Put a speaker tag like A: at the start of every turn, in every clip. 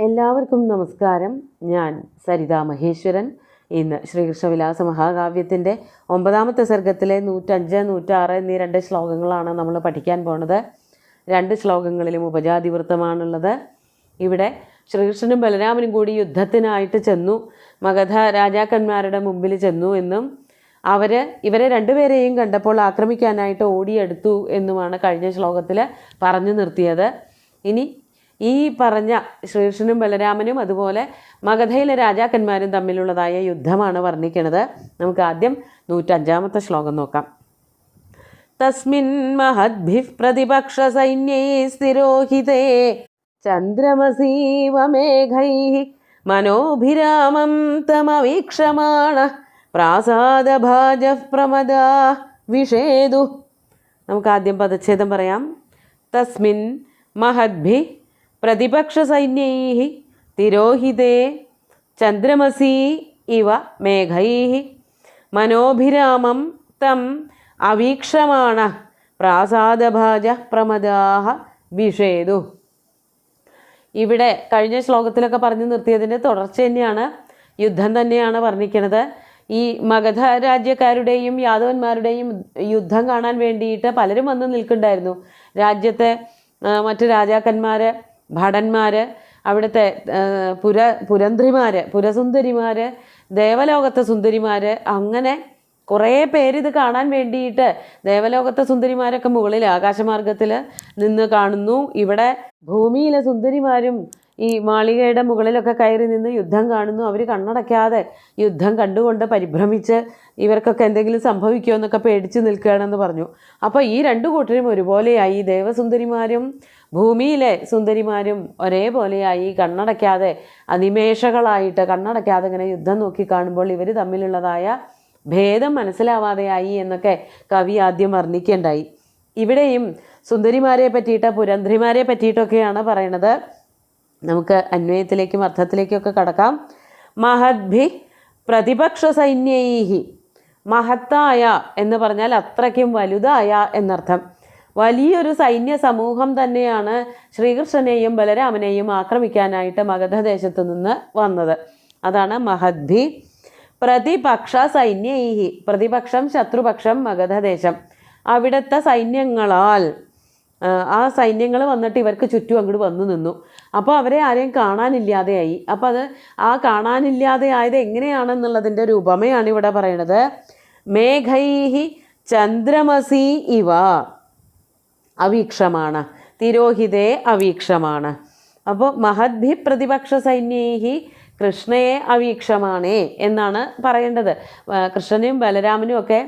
A: എല്ലാവർക്കും നമസ്കാരം. ഞാൻ സരിത മഹേശ്വരൻ. ഇന്ന് ശ്രീകൃഷ്ണവിലാസ മഹാകാവ്യത്തിൻ്റെ 9ാമത്തെ സർഗത്തിലെ 105, 106 എന്നീ 2 ശ്ലോകങ്ങളാണ് നമ്മൾ പഠിക്കാൻ പോണത്. 2 ശ്ലോകങ്ങളിലും ഉപജാതിവൃത്തമാണുള്ളത്. ഇവിടെ ശ്രീകൃഷ്ണനും ബലരാമനും കൂടി യുദ്ധത്തിനായിട്ട് ചെന്നു, മഗധ രാജാക്കന്മാരുടെ മുമ്പിൽ ചെന്നു എന്നും ഇവരെ രണ്ടുപേരെയും കണ്ടപ്പോൾ ആക്രമിക്കാനായിട്ട് ഓടിയെടുത്തു എന്നുമാണ് കഴിഞ്ഞ ശ്ലോകത്തിൽ പറഞ്ഞു നിർത്തിയത്. ഇനി ഈ പറഞ്ഞ ശ്രീകൃഷ്ണനും ബലരാമനും അതുപോലെ മഗധയിലെ രാജാക്കന്മാരും തമ്മിലുള്ളതായ യുദ്ധമാണ് വർണ്ണിക്കുന്നത്. നമുക്ക് ആദ്യം 105ാമത്തെ ശ്ലോകം നോക്കാം. തസ്മിൻ മഹദ്ഭിഃ പ്രതിപക്ഷ സൈന്യൈ സ്ഥിരോഹിതേ ചന്ദ്രമസീവ മേഘൈഃ മനോഭിരാമം തമവീക്ഷമാണഃ പ്രാസാദഭാജഃ പ്രമദാ വിഷേദു. നമുക്ക് ആദ്യം പദച്ഛേദം പറയാം. തസ്മിൻ മഹദ്ഭിഃ പ്രതിപക്ഷ സൈന്യൈഃ തിരോഹിതേ ചന്ദ്രമസീ ഇവ മേഘൈഃ മനോഭിരാമം തം അവീക്ഷമാണഃ പ്രാസാദഭാജഃ പ്രമദാഃ വിഷേദു. ഇവിടെ കഴിഞ്ഞ ശ്ലോകത്തിലൊക്കെ പറഞ്ഞു നിർത്തിയതിൻ്റെ തുടർച്ച തന്നെയാണ്, യുദ്ധം തന്നെയാണ് വർണ്ണിക്കുന്നത്. ഈ മഗധ രാജ്യക്കാരുടെയും യാദവന്മാരുടെയും യുദ്ധം കാണാൻ വേണ്ടിയിട്ട് പലരും വന്ന് നിൽക്കുന്നുണ്ടായിരുന്നു. രാജ്യത്തെ മറ്റ് രാജാക്കന്മാർ, ഭടന്മാർ, അവിടുത്തെ പുരന്ധ്രിമാർ, പുരസുന്ദരിമാർ, ദേവലോകത്തെ സുന്ദരിമാർ, അങ്ങനെ കുറേ പേരിത് കാണാൻ വേണ്ടിയിട്ട് ദേവലോകത്തെ സുന്ദരിമാരൊക്കെ മുകളിൽ ആകാശമാർഗത്തിൽ നിന്ന് കാണുന്നു. ഇവിടെ ഭൂമിയിലെ സുന്ദരിമാരും ഈ മാളികയുടെ മുകളിലൊക്കെ കയറി നിന്ന് യുദ്ധം കാണുന്നു. അവർ കണ്ണടയ്ക്കാതെ യുദ്ധം കണ്ടുകൊണ്ട് പരിഭ്രമിച്ച് ഇവർക്കൊക്കെ എന്തെങ്കിലും സംഭവിക്കുമോ എന്നൊക്കെ പേടിച്ച് നിൽക്കുകയാണെന്ന് പറഞ്ഞു. അപ്പോൾ ഈ 2 കൂട്ടരും ഒരുപോലെയായി, ദേവസുന്ദരിമാരും ഭൂമിയിലെ സുന്ദരിമാരും ഒരേപോലെയായി, കണ്ണടയ്ക്കാതെ അനിമേഷകളായിട്ട് കണ്ണടയ്ക്കാതെ ഇങ്ങനെ യുദ്ധം നോക്കി കാണുമ്പോൾ ഇവർ തമ്മിലുള്ളതായ ഭേദം മനസ്സിലാവാതെയായി എന്നൊക്കെ കവി ആദ്യം വർണ്ണിക്കേണ്ടായി. ഇവിടെയും സുന്ദരിമാരെ പറ്റിയിട്ട്, പുരന്ധ്രിമാരെ പറ്റിയിട്ടൊക്കെയാണ് പറയണത്. നമുക്ക് അന്വയത്തിലേക്കും അർത്ഥത്തിലേക്കൊക്കെ കടക്കാം. മഹദ്ഭി പ്രതിപക്ഷ സൈന്യൈഹി. മഹത്തായ എന്ന് പറഞ്ഞാൽ അത്രയ്ക്കും വലുതായ എന്നർത്ഥം. വലിയൊരു സൈന്യ സമൂഹം തന്നെയാണ് ശ്രീകൃഷ്ണനെയും ബലരാമനെയും ആക്രമിക്കാനായിട്ട് മഗധദേശത്തു നിന്ന് വന്നത്. അതാണ് മഹദ്ഭി. പ്രതിപക്ഷ സൈന്യൈഹി. പ്രതിപക്ഷം ശത്രുപക്ഷം മഗധദേശം. അവിടുത്തെ സൈന്യങ്ങളാൽ, ആ സൈന്യങ്ങൾ വന്നിട്ട് ഇവർക്ക് ചുറ്റും അങ്ങോട്ട് വന്നു നിന്നു. അപ്പോൾ അവരെ ആരെയും കാണാനില്ലാതെയായി. അപ്പോൾ അത് ആ കാണാനില്ലാതെ ആയത് എങ്ങനെയാണെന്നുള്ളതിൻ്റെ ഒരു ഉപമയാണ് ഇവിടെ പറയണത്. മേഘൈഹി ചന്ദ്രമസി ഇവ അവീക്ഷമാണ്, തിരോഹിതേ അവീക്ഷമാണ്. അപ്പോൾ മഹദ്ഭി പ്രതിപക്ഷ സൈന്യൈഹി കൃഷ്ണയെ അവീക്ഷമാണേ എന്നാണ് പറയേണ്ടത്. കൃഷ്ണനും ബലരാമനും ഒക്കെ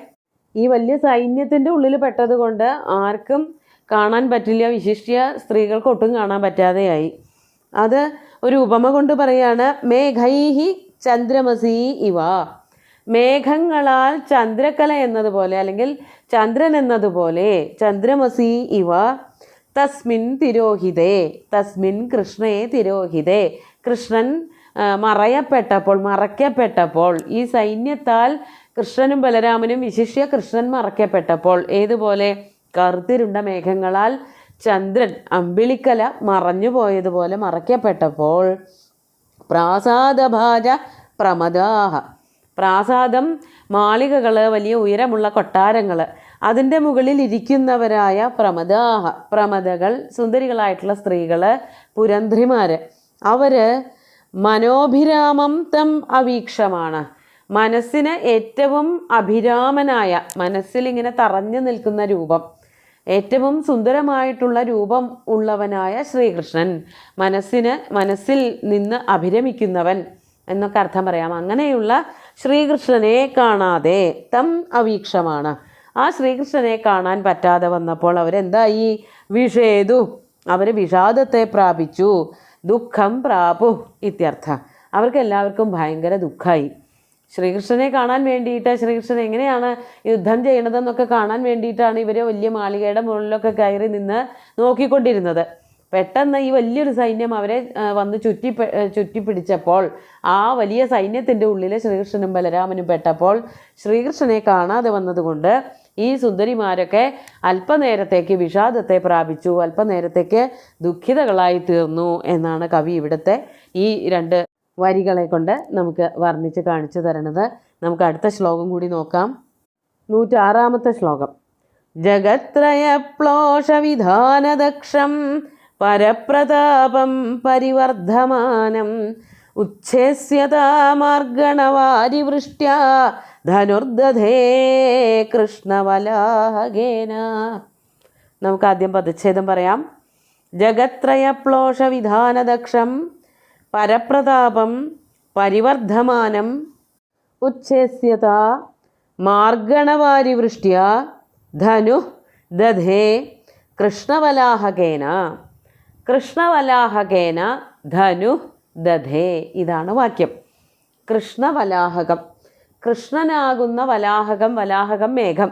A: ഈ വലിയ സൈന്യത്തിൻ്റെ ഉള്ളിൽ പെട്ടത് കൊണ്ട് ആർക്കും കാണാൻ പറ്റില്ല, വിശിഷ്യ സ്ത്രീകൾക്ക് ഒട്ടും കാണാൻ പറ്റാതെയായി. അത് ഒരു ഉപമ കൊണ്ട് പറയാണ്. മേഘൈഹി ചന്ദ്രമസി ഇവ. മേഘങ്ങളാൽ ചന്ദ്രക്കല എന്നതുപോലെ, അല്ലെങ്കിൽ ചന്ദ്രൻ എന്നതുപോലെ, ചന്ദ്രമസി ഇവ തസ്മിൻ തിരോഹിതേ. തസ്മിൻ കൃഷ്ണയെ തിരോഹിതേ. കൃഷ്ണൻ മറയ്ക്കപ്പെട്ടപ്പോൾ ഈ സൈന്യത്താൽ കൃഷ്ണനും ബലരാമനും, വിശിഷ്യ കൃഷ്ണൻ മറയ്ക്കപ്പെട്ടപ്പോൾ, ഏതുപോലെ കറുത്തിരുണ്ട മേഘങ്ങളാൽ ചന്ദ്രൻ അമ്പിളിക്കല മറഞ്ഞു പോയതുപോലെ മറയ്ക്കപ്പെട്ടപ്പോൾ പ്രാസാദഭാജ പ്രമദാഹ. പ്രാസാദം മാളികകൾ, വലിയ ഉയരമുള്ള കൊട്ടാരങ്ങൾ, അതിൻ്റെ മുകളിൽ ഇരിക്കുന്നവരായ പ്രമദാഹ, പ്രമദകൾ, സുന്ദരികളായിട്ടുള്ള സ്ത്രീകൾ, പുരന്ധ്രിമാർ, അവർ മനോഭിരാമം തം അവീക്ഷമാണ്. മനസ്സിന് ഏറ്റവും അഭിരാമനായ, മനസ്സിലിങ്ങനെ തറഞ്ഞു നിൽക്കുന്ന രൂപം, ഏറ്റവും സുന്ദരമായിട്ടുള്ള രൂപം ഉള്ളവനായ ശ്രീകൃഷ്ണൻ, മനസ്സിൽ നിന്ന് അഭിരമിക്കുന്നവൻ എന്നൊക്കെ അർത്ഥം പറയാം. അങ്ങനെയുള്ള ശ്രീകൃഷ്ണനെ കാണാതെ തം അവീക്ഷമാണ്. ആ ശ്രീകൃഷ്ണനെ കാണാൻ പറ്റാതെ വന്നപ്പോൾ അവരെന്തായി? വിഷേദു. അവർ വിഷാദത്തെ പ്രാപിച്ചു. ദുഃഖം പ്രാപു ഇത്യർത്ഥ. അവർക്ക് എല്ലാവർക്കും ഭയങ്കര ദുഃഖമായി. ശ്രീകൃഷ്ണനെ കാണാൻ വേണ്ടിയിട്ട്, ശ്രീകൃഷ്ണൻ എങ്ങനെയാണ് യുദ്ധം ചെയ്യണതെന്നൊക്കെ കാണാൻ വേണ്ടിയിട്ടാണ് ഇവർ വലിയ മാളികയുടെ മുകളിലൊക്കെ കയറി നിന്ന് നോക്കിക്കൊണ്ടിരുന്നത്. പെട്ടെന്ന് ഈ വലിയൊരു സൈന്യം അവരെ വന്ന് ചുറ്റിപ്പിടിച്ചപ്പോൾ, ആ വലിയ സൈന്യത്തിൻ്റെ ഉള്ളിൽ ശ്രീകൃഷ്ണനും ബലരാമനും പെട്ടപ്പോൾ ശ്രീകൃഷ്ണനെ കാണാതെ വന്നതുകൊണ്ട് ഈ സുന്ദരിമാരൊക്കെ അല്പനേരത്തേക്ക് വിഷാദത്തെ പ്രാപിച്ചു, അല്പനേരത്തേക്ക് ദുഃഖിതകളായി തീർന്നു എന്നാണ് കവി ഇവിടുത്തെ ഈ 2 വരികളെ കൊണ്ട് നമുക്ക് വർണ്ണിച്ച് കാണിച്ചു തരണത്. നമുക്ക് അടുത്ത ശ്ലോകം കൂടി നോക്കാം. 106-ാമത്തെ ശ്ലോകം. ജഗത്രയപ്ലോഷവിധാനദക്ഷം പരപ്രതാപം പരിവർദ്ധമാനം ഉച്ഛേസ്യതാമാർഗണവാരിവൃഷ്ട്യാ ധനുർദധേ കൃഷ്ണവലാഹകേന. നമുക്ക് ആദ്യം പദച്ഛേദം പറയാം. ജഗത്രയപ്ലോഷവിധാനദക്ഷം പരപ്രതാപം പരിവർദ്ധമാനം ഉച്ഛേസ്യതാ മാർഗണവാരിവൃഷ്ട്യാ ധനു ദധേ കൃഷ്ണവലാഹകേന. കൃഷ്ണവലാഹകേന ധനു ദധേ, ഇതാണ് വാക്യം. കൃഷ്ണവലാഹകം, കൃഷ്ണനാകുന്ന വലാഹകം, വലാഹകം മേഘം,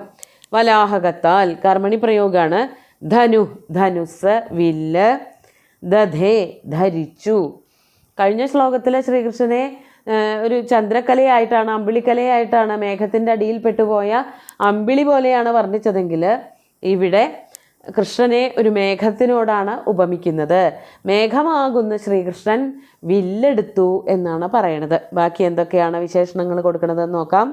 A: വലാഹകത്താൽ കർമ്മണി പ്രയോഗമാണ്. ധനു ധനുസ്, വില്ല്, ദധേ ധരിച്ചു. കഴിഞ്ഞ ശ്ലോകത്തിലെ ശ്രീകൃഷ്ണനെ ഒരു ചന്ദ്രക്കലയായിട്ടാണ്, അമ്പിളിക്കലയായിട്ടാണ്, മേഘത്തിൻ്റെ അടിയിൽ പെട്ടുപോയ അമ്പിളി പോലെയാണ് വർണ്ണിച്ചതെങ്കിൽ ഇവിടെ കൃഷ്ണനെ ഒരു മേഘത്തിനോടാണ് ഉപമിക്കുന്നത്. മേഘമാകുന്ന ശ്രീകൃഷ്ണൻ വില്ലെടുത്തു എന്നാണ് പറയണത്. ബാക്കി എന്തൊക്കെയാണ് വിശേഷണങ്ങൾ കൊടുക്കണതെന്ന് നോക്കാം.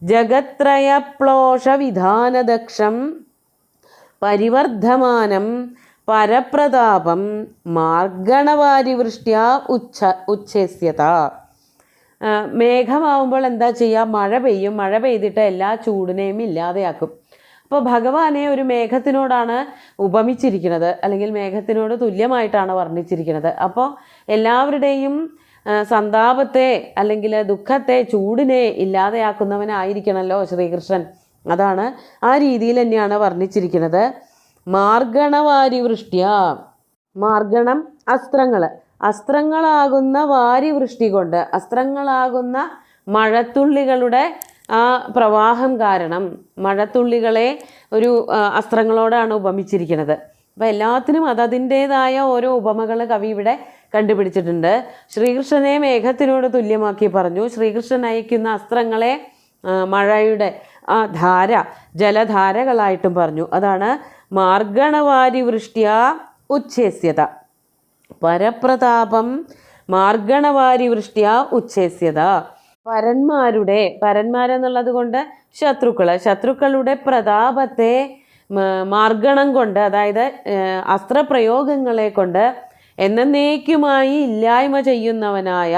A: ജഗത്രയപ്ലോഷവിധാനദക്ഷം പരിവർദ്ധമാനം പരപ്രതാപം മാർഗണവാരിവൃഷ്ട്യാ ഉച്ഛേസ്യത. മേഘമാവുമ്പോൾ എന്താ ചെയ്യുക? മഴ പെയ്യും. മഴ പെയ്തിട്ട് എല്ലാ ചൂടിനെയും ഇല്ലാതെയാക്കും. അപ്പോൾ ഭഗവാനെ ഒരു മേഘത്തിനോടാണ് ഉപമിച്ചിരിക്കുന്നത്, അല്ലെങ്കിൽ മേഘത്തിനോട് തുല്യമായിട്ടാണ് വർണ്ണിച്ചിരിക്കുന്നത്. അപ്പോൾ എല്ലാവരുടെയും സന്താപത്തെ അല്ലെങ്കിൽ ദുഃഖത്തെ, ചൂടിനെ ഇല്ലാതെയാക്കുന്നവനായിരിക്കണമല്ലോ ശ്രീകൃഷ്ണൻ. അതാണ് ആ രീതിയിൽ തന്നെയാണ് വർണ്ണിച്ചിരിക്കുന്നത്. മാർഗണവാരിവൃഷ്ട്യ, മാർഗണം അസ്ത്രങ്ങൾ, അസ്ത്രങ്ങളാകുന്ന വാരിവൃഷ്ടി കൊണ്ട്, അസ്ത്രങ്ങളാകുന്ന മഴത്തുള്ളികളുടെ ആ പ്രവാഹം കാരണം മഴത്തുള്ളികളെ ഒരു അസ്ത്രങ്ങളോടാണ് ഉപമിച്ചിരിക്കുന്നത്. അപ്പോൾ എല്ലാത്തിനും അതതിൻ്റേതായ ഓരോ ഉപമകൾ കവി ഇവിടെ കണ്ടുപിടിച്ചിട്ടുണ്ട്. ശ്രീകൃഷ്ണനെ മേഘത്തിനോട് തുല്യമാക്കി പറഞ്ഞു. ശ്രീകൃഷ്ണൻ അയക്കുന്ന അസ്ത്രങ്ങളെ മഴയുടെ ആ ധാര, ജലധാരകളായിട്ടും പറഞ്ഞു. അതാണ് മാർഗണവാരിവൃഷ്ട്യാ ഉച്ഛേസ്യത. പരപ്രതാപം മാർഗണവാരിവൃഷ്ട്യാ ഉച്ഛേസ്യത. പരന്മാരെന്നുള്ളത് കൊണ്ട് ശത്രുക്കളുടെ പ്രതാപത്തെ മാർഗണം കൊണ്ട്, അതായത് അസ്ത്രപ്രയോഗങ്ങളെ കൊണ്ട് എന്നേക്കുമായി ഇല്ലായ്മ ചെയ്യുന്നവനായ,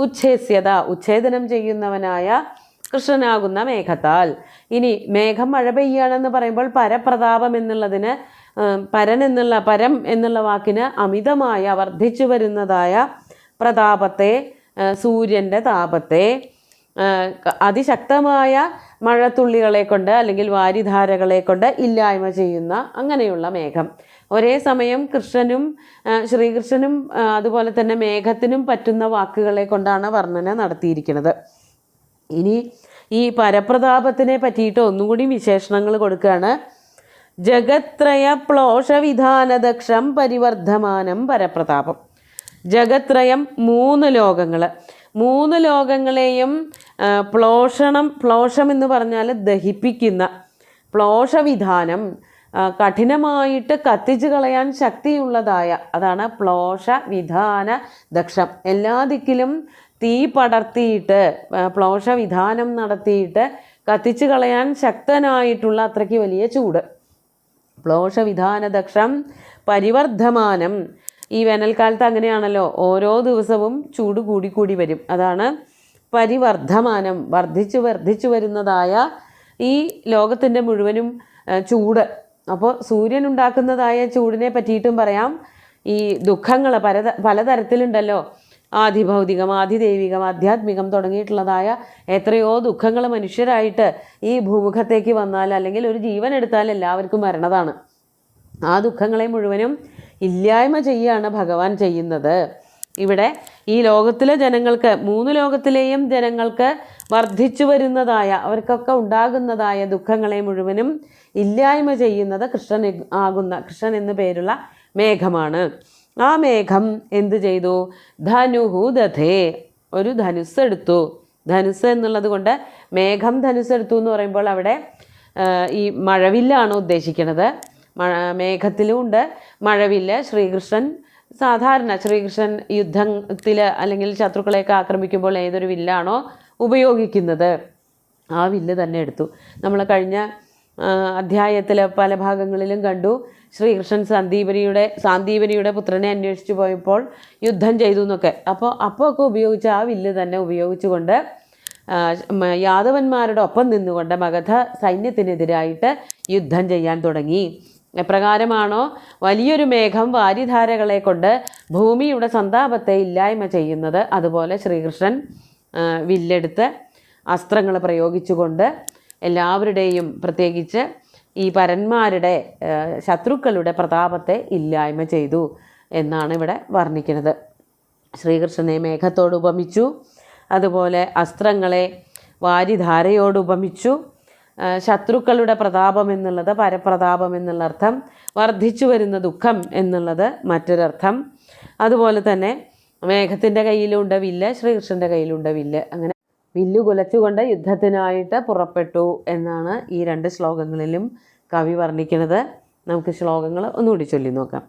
A: ഉച്ഛേസ്യത ഉച്ഛേദനം ചെയ്യുന്നവനായ കൃഷ്ണനാകുന്ന മേഘത്താൽ. ഇനി മേഘം മഴ പെയ്യുകയാണെന്ന് പറയുമ്പോൾ പരപ്രതാപം എന്നുള്ളതിന് പരം എന്നുള്ള വാക്കിന് അമിതമായ വർദ്ധിച്ചു വരുന്നതായ പ്രതാപത്തെ, സൂര്യൻ്റെ താപത്തെ അതിശക്തമായ മഴത്തുള്ളികളെ കൊണ്ട് അല്ലെങ്കിൽ വാരിധാരകളെ കൊണ്ട് ഇല്ലായ്മ ചെയ്യുന്ന അങ്ങനെയുള്ള മേഘം. ഒരേ സമയം കൃഷ്ണനും ശ്രീകൃഷ്ണനും അതുപോലെ തന്നെ മേഘത്തിനും പറ്റുന്ന വാക്കുകളെ കൊണ്ടാണ് വർണ്ണന നടത്തിയിരിക്കുന്നത്. ഇനി ഈ പരപ്രതാപത്തിനെ പറ്റിയിട്ട് ഒന്നുകൂടി വിശേഷണങ്ങൾ കൊടുക്കുകയാണ്. ജഗത്രയ പ്ലോഷവിധാനദക്ഷം പരിവർദ്ധമാനം പരപ്രതാപം. ജഗത്രയം 3 ലോകങ്ങൾ, 3 ലോകങ്ങളെയും പ്ലോഷം എന്ന് പറഞ്ഞാൽ ദഹിപ്പിക്കുന്ന, പ്ലോഷവിധാനം കഠിനമായിട്ട് കത്തിച്ചു കളയാൻ ശക്തിയുള്ളതായ, അതാണ് പ്ലോഷവിധാന ദക്ഷം. എല്ലാ ദിക്കിലും തീ പടർത്തിയിട്ട് പ്ലോഷവിധാനം നടത്തിയിട്ട് കത്തിച്ചു കളയാൻ ശക്തനായിട്ടുള്ള അത്രയ്ക്ക് വലിയ ചൂട്. പ്ലോഷവിധാനദക്ഷം പരിവർദ്ധമാനം. ഈ വേനൽക്കാലത്ത് അങ്ങനെയാണല്ലോ, ഓരോ ദിവസവും ചൂട് കൂടി വരും. അതാണ് പരിവർദ്ധമാനം, വർദ്ധിച്ചു വരുന്നതായ ഈ ലോകത്തിൻ്റെ മുഴുവനും ചൂട്. അപ്പോൾ സൂര്യൻ ഉണ്ടാക്കുന്നതായ ചൂടിനെ പറ്റിയിട്ടും പറയാം. ഈ ദുഃഖങ്ങൾ പലതരത്തിലുണ്ടല്ലോ, ആധിഭൗതികം, ആധിദൈവികം, ആധ്യാത്മികം തുടങ്ങിയിട്ടുള്ളതായ എത്രയോ ദുഃഖങ്ങൾ മനുഷ്യരായിട്ട് ഈ ഭൂമുഖത്തേക്ക് വന്നാൽ, അല്ലെങ്കിൽ ഒരു ജീവൻ എടുത്താൽ എല്ലാവർക്കും വരണതാണ്. ആ ദുഃഖങ്ങളെ മുഴുവനും ഇല്ലായ്മ ചെയ്യുകയാണ് ഭഗവാൻ ചെയ്യുന്നത്. ഇവിടെ ഈ ലോകത്തിലെ ജനങ്ങൾക്ക്, 3 ലോകത്തിലെയും ജനങ്ങൾക്ക് വർദ്ധിച്ചു വരുന്നതായ, അവർക്കൊക്കെ ഉണ്ടാകുന്നതായ ദുഃഖങ്ങളെ മുഴുവനും ഇല്ലായ്മ ചെയ്യുന്നത് കൃഷ്ണൻ എന്നു പേരുള്ള മേഘമാണ്. ആ മേഘം എന്ത് ചെയ്തു? ധനുഹു ദധേ, ഒരു ധനുസ്സെടുത്തു. ധനുസ് എന്നുള്ളത് കൊണ്ട് മേഘം ധനുസ്സെടുത്തു എന്ന് പറയുമ്പോൾ അവിടെ ഈ മഴവില്ലാണ് ഉദ്ദേശിക്കുന്നത്. മേഘത്തിലും ഉണ്ട് മഴവില്ല്. സാധാരണ ശ്രീകൃഷ്ണൻ യുദ്ധത്തിൽ അല്ലെങ്കിൽ ശത്രുക്കളെയൊക്കെ ആക്രമിക്കുമ്പോൾ ഏതൊരു വില്ലാണോ ഉപയോഗിക്കുന്നത് ആ വില്ല് തന്നെ എടുത്തു. നമ്മൾ കഴിഞ്ഞ അധ്യായത്തിൽ പല ഭാഗങ്ങളിലും കണ്ടു, ശ്രീകൃഷ്ണൻ സാന്ദീപനിയുടെ പുത്രനെ അന്വേഷിച്ചു പോയപ്പോൾ യുദ്ധം ചെയ്തു എന്നൊക്കെ. അപ്പോൾ ഒക്കെ ഉപയോഗിച്ച ആ വില്ല് തന്നെ ഉപയോഗിച്ചുകൊണ്ട് യാദവന്മാരുടെ ഒപ്പം നിന്നുകൊണ്ട് മഗധ സൈന്യത്തിനെതിരായിട്ട് യുദ്ധം ചെയ്യാൻ തുടങ്ങി. എപ്രകാരമാണോ വലിയൊരു മേഘം വാരിധാരകളെ കൊണ്ട് ഭൂമിയുടെ സന്താപത്തെ ഇല്ലായ്മ ചെയ്യുന്നത്, അതുപോലെ ശ്രീകൃഷ്ണൻ വില്ലെടുത്ത് അസ്ത്രങ്ങൾ പ്രയോഗിച്ചുകൊണ്ട് എല്ലാവരുടെയും, പ്രത്യേകിച്ച് ഈ പരന്മാരുടെ ശത്രുക്കളുടെ പ്രതാപത്തെ ഇല്ലായ്മ ചെയ്തു എന്നാണ് ഇവിടെ വർണ്ണിക്കുന്നത്. ശ്രീകൃഷ്ണനെ മേഘത്തോട് ഉപമിച്ചു, അതുപോലെ അസ്ത്രങ്ങളെ വാരിധാരയോട് ഉപമിച്ചു. ശത്രുക്കളുടെ പ്രതാപം എന്നുള്ളത് പരപ്രതാപം എന്നുള്ള അർത്ഥം, വർദ്ധിച്ചു വരുന്ന ദുഃഖം എന്നുള്ളത് മറ്റൊരർത്ഥം. അതുപോലെ തന്നെ മേഘത്തിൻ്റെ കയ്യിലുണ്ട് വില്ല്, ശ്രീകൃഷ്ണൻ്റെ കയ്യിലുണ്ട് വില്ല്. അങ്ങനെ വില്ലു കുലച്ചുകൊണ്ട് യുദ്ധത്തിനായിട്ട് പുറപ്പെട്ടു എന്നാണ് ഈ 2 ശ്ലോകങ്ങളിലും കവി വർണ്ണിക്കുന്നത്. നമുക്ക് ശ്ലോകങ്ങൾ ഒന്നുകൂടി ചൊല്ലി നോക്കാം.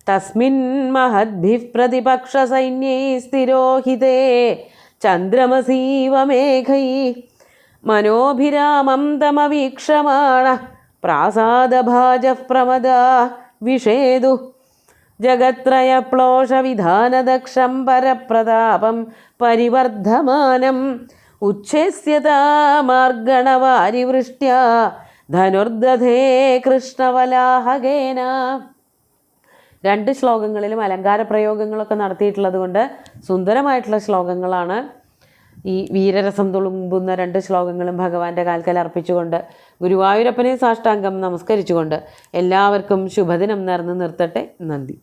A: തസ്മിൻ മഹദ്ഭിഃ പ്രതിപക്ഷ സൈന്യൈ സ്ഥിരോഹിതേ ചന്ദ്രമസീവ മേഘൈഃ മനോഭിരാമം തമവീക്ഷമാണ പ്രാസാദഭാജഃ പ്രമദാ വിഷേദു ജഗത്രയപ്ലോഷവിധാനദക്ഷം പരപ്രതാപം പരിവർദ്ധമാനം ഉച്ഛേസ്യതാമാർഗണവാരിവൃഷ്ട്യാ ധനുർദധേ കൃഷ്ണവലാഹകേന. 2 ശ്ലോകങ്ങളിലും അലങ്കാര പ്രയോഗങ്ങളൊക്കെ നടത്തിയിട്ടുള്ളത് കൊണ്ട് സുന്ദരമായിട്ടുള്ള ശ്ലോകങ്ങളാണ്. ഈ വീരരസം തുളുമ്പുന്ന 2 ശ്ലോകങ്ങളും ഭഗവാന്റെ കാൽക്കൽ അർപ്പിച്ചുകൊണ്ട് ഗുരുവായൂരപ്പനെ സാഷ്ടാംഗം നമസ്കരിച്ചുകൊണ്ട് എല്ലാവർക്കും ശുഭദിനം നേർന്ന് നിർത്തട്ടെ. നന്ദി.